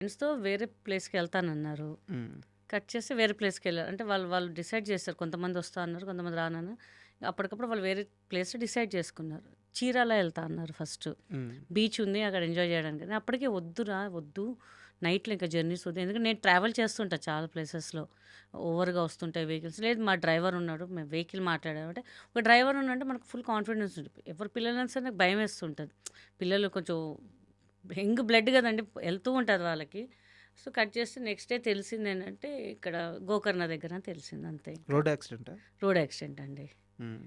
ఫ్రెండ్స్‌తో వేరే ప్లేస్‌కెళ్తానన్నారు. హ్మ్. కట్ చేసి వేరే ప్లేస్‌కెళ్లారు. అంటే వాళ్ళు వాళ్ళు డిసైడ్ చేశారు. కొంతమంది వస్తా అన్నారు. కొంతమంది రానన్నారు. అప్పటికప్పుడు వాళ్ళు వేరే ప్లేస్ డిసైడ్ చేసుకున్నారు. చీరాల ఎళ్తా అన్నారు ఫస్టు. హ్మ్. బీచ్ ఉంది అక్కడ ఎంజాయ్ చేయడానికి. నేను అప్పటికే వద్దురా వద్దు. నైట్‌లో ఇంకా జర్నీస్ వద్దు. ఎందుకంటే నేను ట్రావెల్ చేస్తుంటా చాలా ప్లేసెస్‌లో. ఓవర్‌గా వస్తుంటాయి వెహికల్స్. లేదు మా డ్రైవర్ ఉన్నాడు. మేము వెహికల్ మాట్లాడామంటే ఒక డ్రైవర్ ఉన్నాడంటే మనకు ఫుల్ కాన్ఫిడెన్స్ ఉంటుంది. ఎవరి పిల్లలైనా సరే నాకు భయమేస్తుంటది. పిల్లలు కొంచెం యంగ్ బ్లడ్ గదండీ! ఎళ్తూ ఉంటది వాళ్ళకి. సో, కట్ చేస్తే నెక్స్ట్ డే తెలిసిందేంటంటే, ఇక్కడ గోకర్ణ దగ్గర అని తెలిసింది అంతే ఇంకా. రోడ్ యాక్సిడెంటా? రోడ్ యాక్సిడెంట్ అండి. హ్మ్.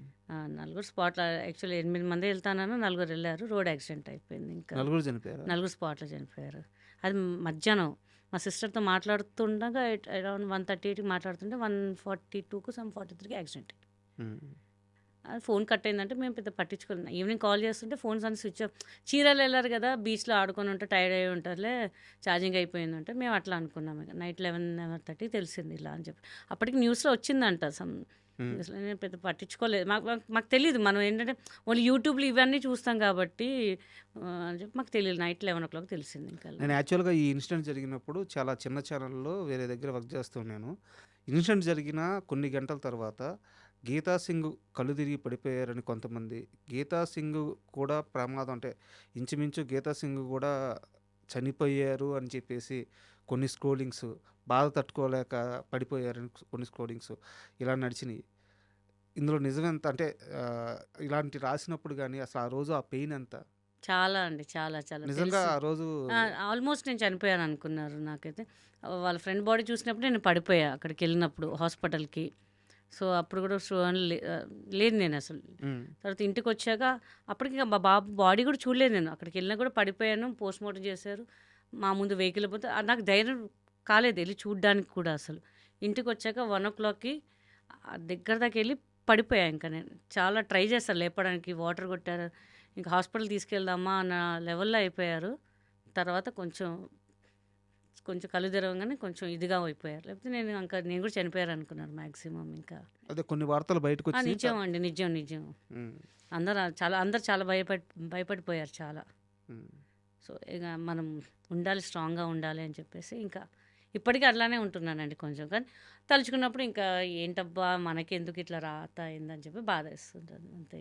నలుగురు స్పాట్‌లో యాక్చువల్లీ 8 మందే ఎళ్తానను నలుగురెళ్లారు. రోడ్ యాక్సిడెంట్ అయిపోయింది ఇంకా. నలుగురు చనిపోయారా? నలుగురు స్పాట్‌లో చనిపోయారు. అది మధ్యాహ్నం మా సిస్టర్‌తో మాట్లాడుతుండగా అరౌండ్ 1:30కి మాట్లాడుతుంటే 1:42కో 43కి యాక్సిడెంట్. హ్మ్. అది ఫోన్ కట్ అయిందంటే మేము పెద్ద పట్టించుకోలేదు. ఈవినింగ్ కాల్ చేస్తుంటే ఫోన్స్ అన్ని స్విచ్ ఆఫ్. చీరాల ఎళ్లారు కదా! బీచ్‌లో ఆడుకొని ఉంటే టైర్డ్ అయ్యి ఉంటారులే ఛార్జింగ్ అయిపోయిందంటే మేము అట్లా అనుకున్నాం ఇక. నైట్ 11:30కి తెలిసింది ఇలా అని చెప్పి. అప్పటికి న్యూస్‌లో వచ్చిందంట హ్మ్. అసలు నేను పెద్ద పట్టించుకోలేదు. మాకు మాకు మాకు తెలీదు. మనం ఏంటంటే ఓన్లీ యూట్యూబ్‌లో ఇవన్నీ చూస్తాం కాబట్టి అని చెప్పి మాకు తెలీదు. నైట్ 11:00 తెలిసింది ఇంకా అలా. నేను యాక్చువల్‌గా ఈ ఇన్సిడెంట్ జరిగినప్పుడు చాలా చిన్న ఛానెల్‌లో వేరే దగ్గర వర్క్ చేస్తూ ఉన్నాను. ఇన్సిడెంట్ జరిగిన కొన్ని గంటల తర్వాత గీతా సింగ్ కళ్ళు తిరిగి పడిపోయారని కొంతమంది, గీతా సింగ్ కూడా ప్రమాదం అంటే ఇంచుమించు గీతా సింగ్ కూడా చనిపోయారు అని చెప్పేసి కొన్ని స్క్రోలింగ్స్, బాధ తట్టుకోలేక పడిపోయారని కొన్ని స్క్రోలింగ్స్ ఇలా నడిచినాయి. ఇందులో నిజమెంత అంటే ఇలాంటి రాసినప్పుడు గాని అసలు ఆ రోజు ఆ పెయిన్ ఎంత? చాలా అండి. చాలా చాలా నిజంగా తెలుసు. ఆ రోజు ఆల్మోస్ట్ నేను చనిపోయాననుకున్నారు నాకైతే. వాళ్ళ ఫ్రెండ్ బాడీ చూసినప్పుడు నేను పడిపోయా అక్కడికెళ్ళినప్పుడు హాస్పిటల్‌కి. సో, అప్పుడు కూడా లేను నేనసలు. హ్మ్. తర్వాత ఇంటికొచ్చాక అప్పటికి మా బాబు బాడీ కూడా చూడలేదు నేను. అక్కడికెళ్ళినా కూడా పడిపోయాను. పోస్ట్‌మార్టం చేశారు. మా ముందు వెహికల్ పోతే నాకు ధైర్యం కాలేదు ఎళ్లి చూడ్డానికి కూడా అసలు. ఇంటికొచ్చాక 1:00కి దగ్గర దాకెళ్ళి పడిపోయా ఇంక నేను. చాలా ట్రై చేశా లేపడానికి. వాటర్ కొట్టారు. ఇంక హాస్పిటల్‌కి తీసుకెళ్దామా అన్న లెవెల్‌లో అయిపోయారు. తర్వాత కొంచెం, కొంచెం కళ్ళు తెరవంగానే కొంచెం ఇదిగా అయిపోయారు. లేకపోతే నేను కూడా చనిపోయారనుకున్నాను మాక్సిమం ఇంకా. అదే కొన్ని వార్తలు బయటకొచ్చినియి. నిజం అండి. నిజం. నిజం. హ్మ్. అందరూ చాలా భయపడిపోయారు చాలా. హ్మ్. సో, ఇగ మనం ఉండాలి, స్ట్రాంగ్‌గా ఉండాలి అని చెప్పేసి ఇంకా ఇప్పటికి అట్లానే ఉంటున్నానండి కొంచెం. కానీ తలుచుకున్నప్పుడు ఇంకా ఏంటబ్బా! మనకెందుకు ఇట్లా రాత అయిందని చెప్పి బాధేస్తుంటది అంతే.